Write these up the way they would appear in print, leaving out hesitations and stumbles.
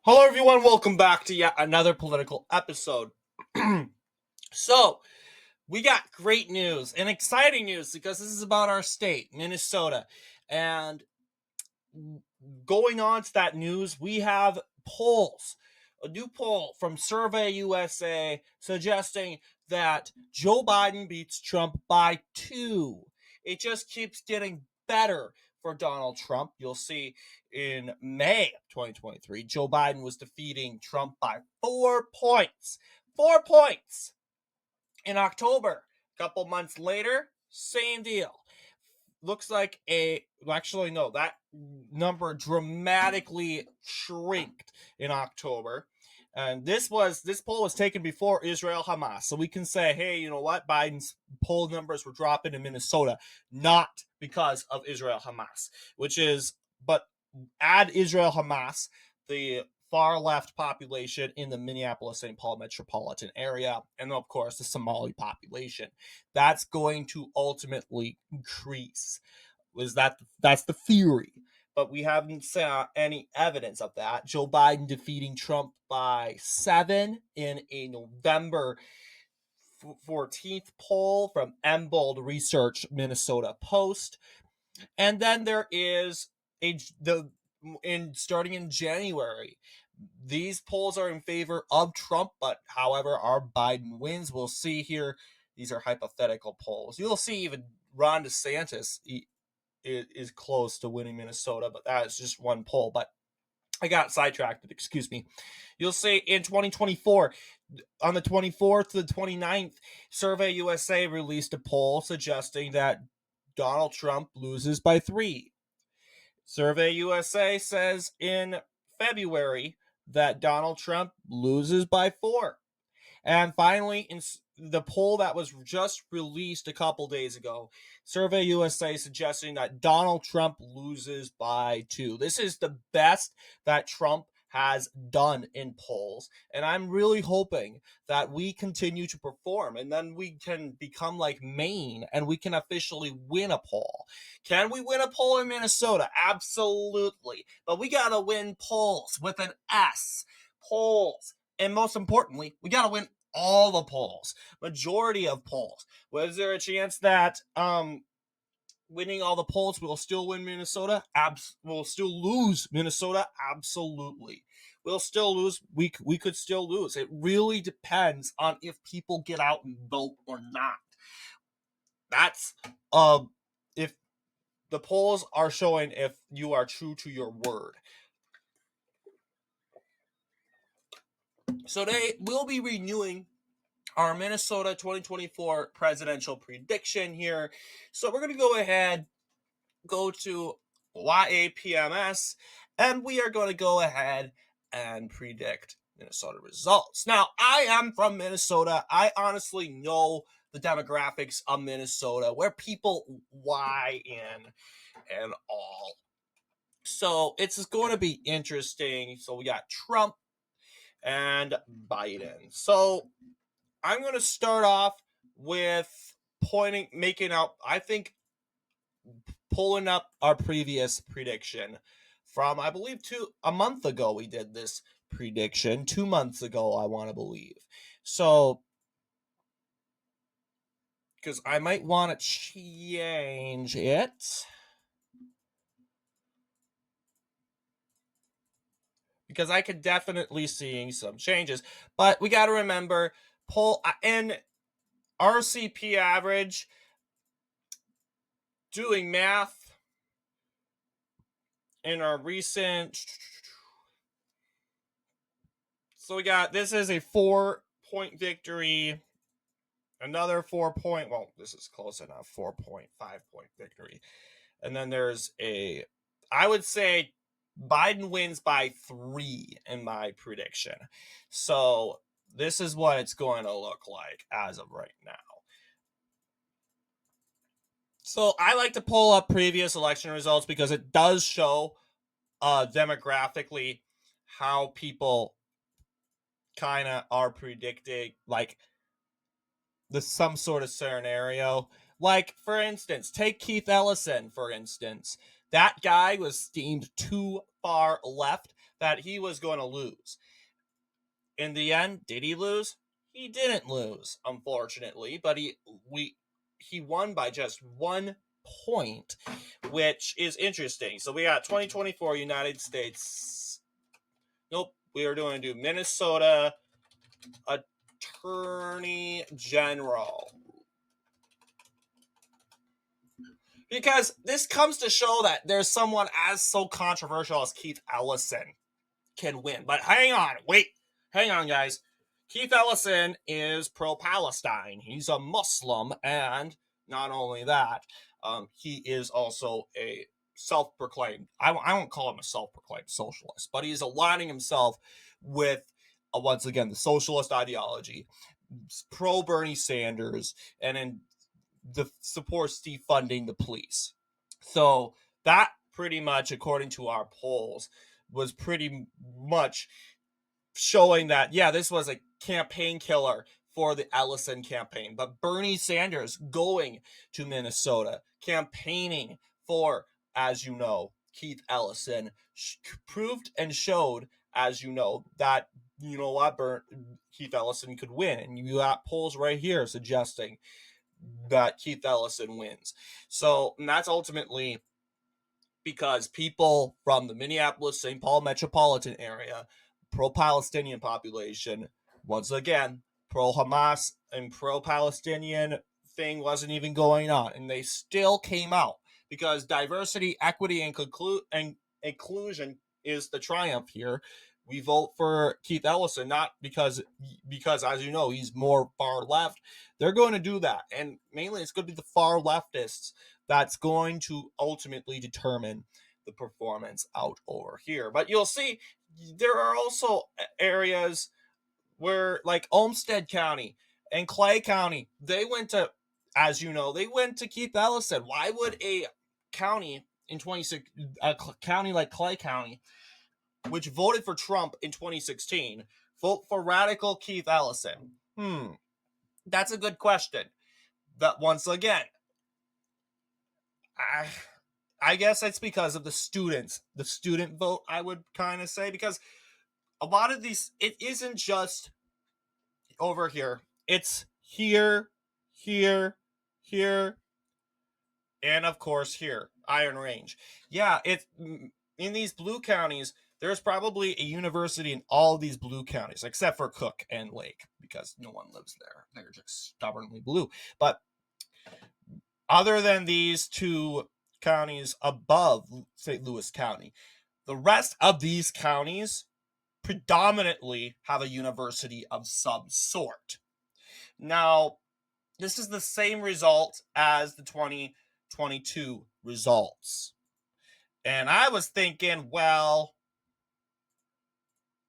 Hello, everyone. Welcome back to yet another political episode. So, we got great news and exciting news because this is about our state, Minnesota. And going on to that news, we have polls. A new poll from Survey USA suggesting that Joe Biden beats Trump by 2. It just keeps getting better for Donald Trump. You'll see in May of 2023, Joe Biden was defeating Trump by 4 points. 4 points. In October, a couple months later, same deal. Looks like that number dramatically shrinked in October. And this poll was taken before Israel Hamas. So we can say, hey, you know what? Biden's poll numbers were dropping in Minnesota, not because of Israel Hamas, but add Israel Hamas, the far left population in the Minneapolis-St. Paul metropolitan area, and of course the Somali population. That's going to ultimately increase. That's the theory, but we haven't saw any evidence of that. Joe Biden defeating Trump by 7 in a November 14th poll from Embold Research Minnesota Post. And then there is starting in January, these polls are in favor of Trump, but however, our Biden wins. We'll see here. These are hypothetical polls. You'll see even Ron DeSantis is close to winning Minnesota, but that is just one poll. But I got sidetracked. Excuse me. You'll see in 2024, on the 24th to the 29th, Survey USA released a poll suggesting that Donald Trump loses by 3. Survey USA says in February that Donald Trump loses by 4. And finally, in the poll that was just released a couple days ago, Survey USA suggesting that Donald Trump loses by 2. This is the best that Trump has done in polls, and I'm really hoping that we continue to perform, and then we can become like Maine, and we can officially win a poll. Can we win a poll in Minnesota? Absolutely, but we gotta win polls with an S. Polls. And most importantly, we gotta win all the polls, majority of polls. Was there a chance that winning all the polls will still win Minnesota? We'll still lose Minnesota? Absolutely. We'll still lose. We could still lose. It really depends on if people get out and vote or not. That's if the polls are showing if you are true to your word. So they will be renewing our Minnesota 2024 presidential prediction here. So we're going to go ahead, go to YAPMS, and we are going to go ahead and predict Minnesota results. Now, I am from Minnesota. I honestly know the demographics of Minnesota, where people lie in and all. So it's going to be interesting. So we got Trump and Biden. So I'm going to start off with pulling up our previous prediction from, I believe, a month ago. We did this prediction 2 months ago, I want to believe. So, because I might want to change it. Because I could definitely see some changes. But we got to remember, and RCP average, doing math in our recent. So this is a 4-point victory. Another 4-point, well, this is close enough, 4.5-point victory. And then there's I would say Biden wins by 3 in my prediction. So this is what it's going to look like as of right now. So I like to pull up previous election results because it does show demographically how people kind of are predicting, like, some sort of scenario. Like, for instance, take Keith Ellison, for instance. That guy was deemed too far left that he was going to lose. In the end, did he lose? He didn't lose, unfortunately, but he won by just 1 point, which is interesting. So we got 2024 United States. Nope, we are going to do Minnesota Attorney General. Because this comes to show that there's someone as so controversial as Keith Ellison can win. But hang on, guys. Keith Ellison is pro-Palestine. He's a Muslim, and not only that, he is also a self-proclaimed, I won't call him a self-proclaimed socialist, but he's aligning himself with, once again, the socialist ideology, pro-Bernie Sanders, and in the supports defunding the police. So that pretty much, according to our polls, was pretty much showing that, yeah, this was a campaign killer for the Ellison campaign. But Bernie Sanders going to Minnesota, campaigning for, as you know, Keith Ellison, proved and showed, as you know, that, you know what, Keith Ellison could win. And you got polls right here suggesting that Keith Ellison wins. So that's ultimately because people from the Minneapolis-St. Paul metropolitan area, pro-Palestinian population, once again, pro-Hamas and pro-Palestinian thing wasn't even going on, and they still came out because diversity, equity, and inclusion is the triumph here. We vote for Keith Ellison not because as you know, he's more far left. They're going to do that, and mainly it's going to be the far leftists that's going to ultimately determine the performance out over here. But you'll see there are also areas where, like Olmsted County and Clay County, they went to, as you know, they went to Keith Ellison. Why would a county in 26, a county like Clay County, which voted for Trump in 2016, vote for radical Keith Ellison? That's a good question. But once again, I guess it's because of the student vote, I would kind of say, because a lot of these, it isn't just over here. It's here, here, here, and of course here, Iron Range. Yeah, it's in these blue counties. There's probably a university in all these blue counties, except for Cook and Lake, because no one lives there. They're just stubbornly blue. But other than these two counties above St. Louis County, the rest of these counties predominantly have a university of some sort. Now, this is the same result as the 2022 results. And I was thinking, well,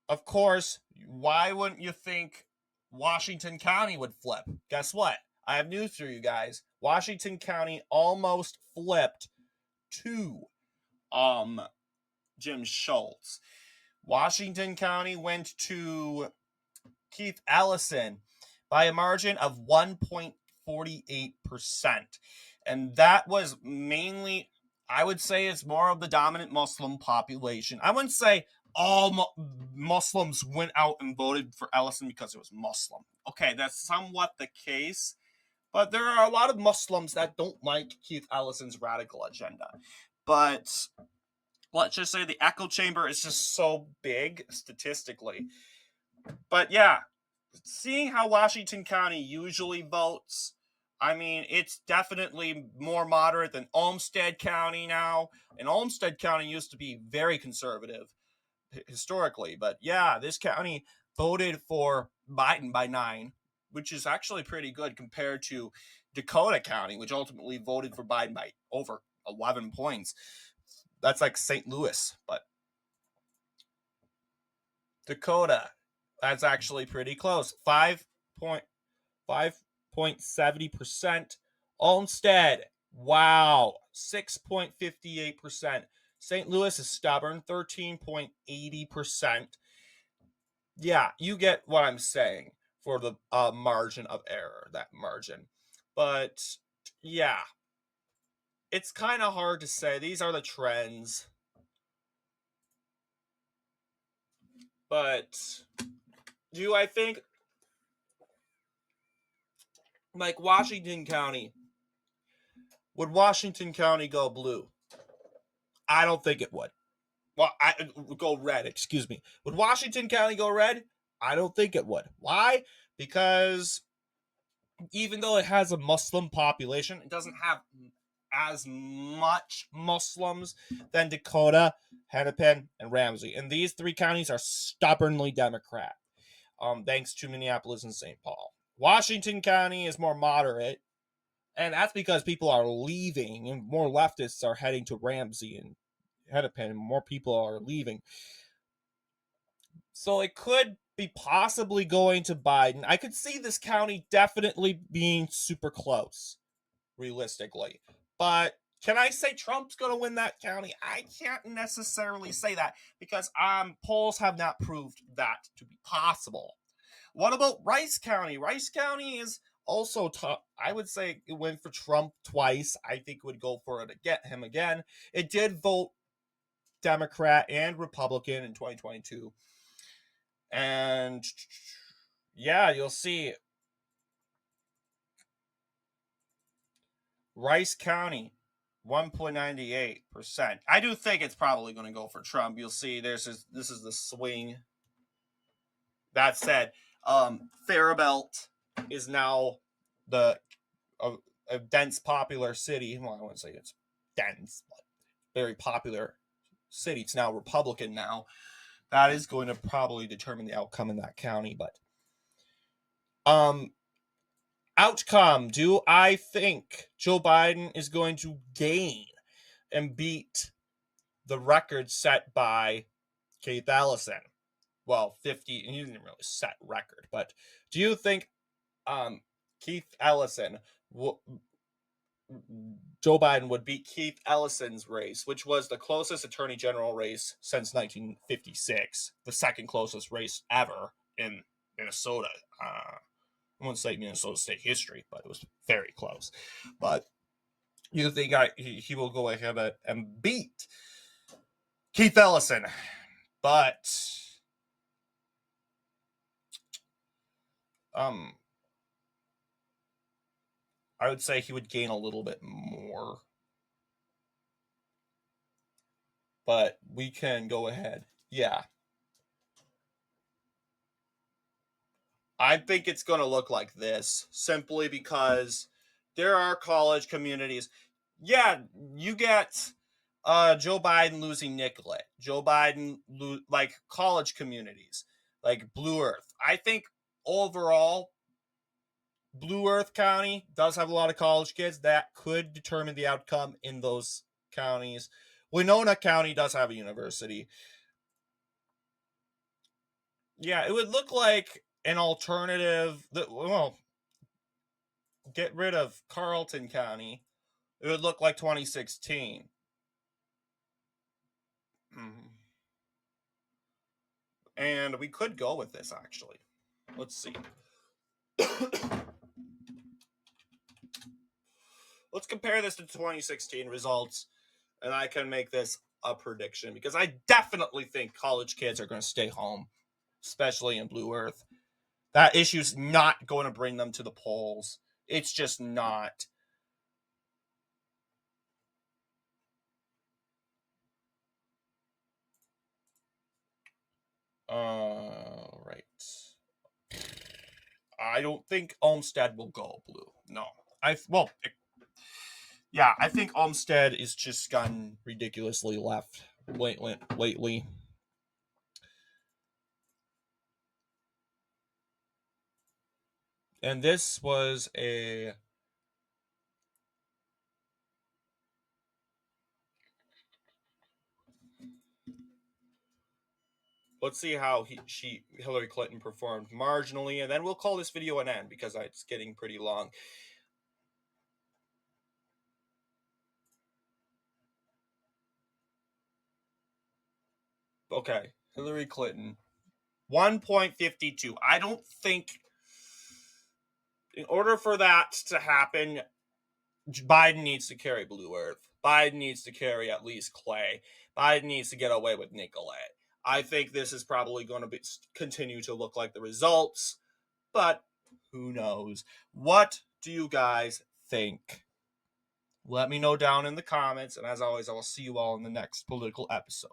of course, why wouldn't you think Washington County would flip? Guess what? I have news for you guys. Washington County almost flipped to Jim Schultz. Washington County went to Keith Ellison by a margin of 1.48%. And that was mainly, I would say, it's more of the dominant Muslim population. I wouldn't say all Muslims went out and voted for Ellison because it was Muslim. Okay, that's somewhat the case. But there are a lot of Muslims that don't like Keith Ellison's radical agenda. But let's just say the echo chamber is just so big statistically. But yeah, seeing how Washington County usually votes, I mean, it's definitely more moderate than Olmsted County now. And Olmsted County used to be very conservative historically. But yeah, this county voted for Biden by 9, which is actually pretty good compared to Dakota County, which ultimately voted for Biden by over 11 points. That's like St. Louis, but Dakota, that's actually pretty close. 5.70%. Olmsted, wow, 6.58%. St. Louis is stubborn, 13.80%. Yeah, you get what I'm saying for the margin of error, that margin. But yeah, it's kind of hard to say. These are the trends. But do I think, like Washington County, would Washington County go blue? I don't think it would. Well, I go red, excuse me. Would Washington County go red? I don't think it would. Why? Because even though it has a Muslim population, it doesn't have as much Muslims than Dakota, Hennepin, and Ramsey. And these three counties are stubbornly Democrat, thanks to Minneapolis and St. Paul. Washington County is more moderate, and that's because people are leaving, and more leftists are heading to Ramsey and Hennepin, and more people are leaving. So it could be possibly going to Biden. I could see this county definitely being super close, realistically. But can I say Trump's going to win that county? I can't necessarily say that because polls have not proved that to be possible. What about Rice County? Rice County is also tough. I would say it went for Trump twice. I think it would go for it to get him again. It did vote Democrat and Republican in 2022. And yeah, you'll see Rice County, 1.98%. I do think it's probably going to go for Trump. You'll see this is the swing. That said, Faribault is now a dense, popular city. Well, I wouldn't say it's dense, but very popular city. It's now Republican now. That is going to probably determine the outcome in that county. But outcome, do I think Joe Biden is going to gain and beat the record set by Keith Ellison? Well, 50, and he didn't really set record, but do you think Keith Ellison, Joe Biden would beat Keith Ellison's race, which was the closest attorney general race since 1956, the second closest race ever in Minnesota? I wouldn't say Minnesota State history, but it was very close. But you think he will go ahead and beat Keith Ellison? But I would say he would gain a little bit more. But we can go ahead. Yeah. I think it's going to look like this simply because there are college communities. Yeah, you get Joe Biden losing Nicollet. Joe Biden, like college communities, like Blue Earth. I think overall, Blue Earth County does have a lot of college kids. That could determine the outcome in those counties. Winona County does have a university. Yeah, it would look like an alternative. Well, get rid of Carlton County. It would look like 2016. And we could go with this, actually. Let's see. Let's compare this to 2016 results, and I can make this a prediction because I definitely think college kids are going to stay home, especially in Blue Earth. That issue's not going to bring them to the polls. It's just not. Right. I don't think Olmsted will go blue. No. Yeah, I think Olmsted is just gotten ridiculously left lately. And this was a let's see how Hillary Clinton performed marginally, and then we'll call this video an end because it's getting pretty long. Okay, Hillary Clinton, 1.52. I don't think, in order for that to happen, Biden needs to carry Blue Earth. Biden needs to carry at least Clay. Biden needs to get away with Nicollet. I think this is probably going to continue to look like the results, but who knows? What do you guys think? Let me know down in the comments, and as always, I will see you all in the next political episode.